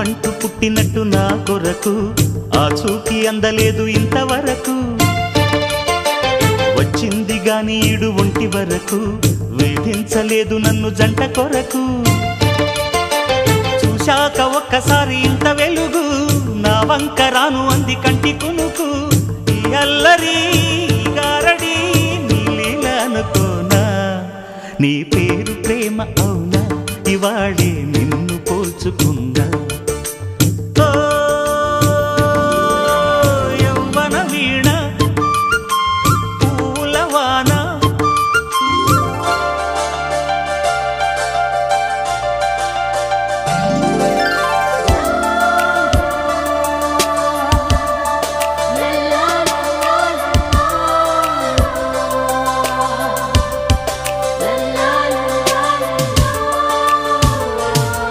అంటూ పుట్టినట్టు నా కొరకు ఆ చూకి అందలేదు ఇంతవరకు వచ్చింది గాని ఈడు ఒంటి వరకు వేధించలేదు నన్ను జంట కొరకు చూశాక ఒక్కసారి ఇంత వెలుగు నా వంక రాను అంది కంటి కునుకు ఈ అల్లరి గారడి నీలీల అనుకోనా నీ పేరు ప్రేమ అవునా ఇవాళే నిన్ను పోల్చుకున్నా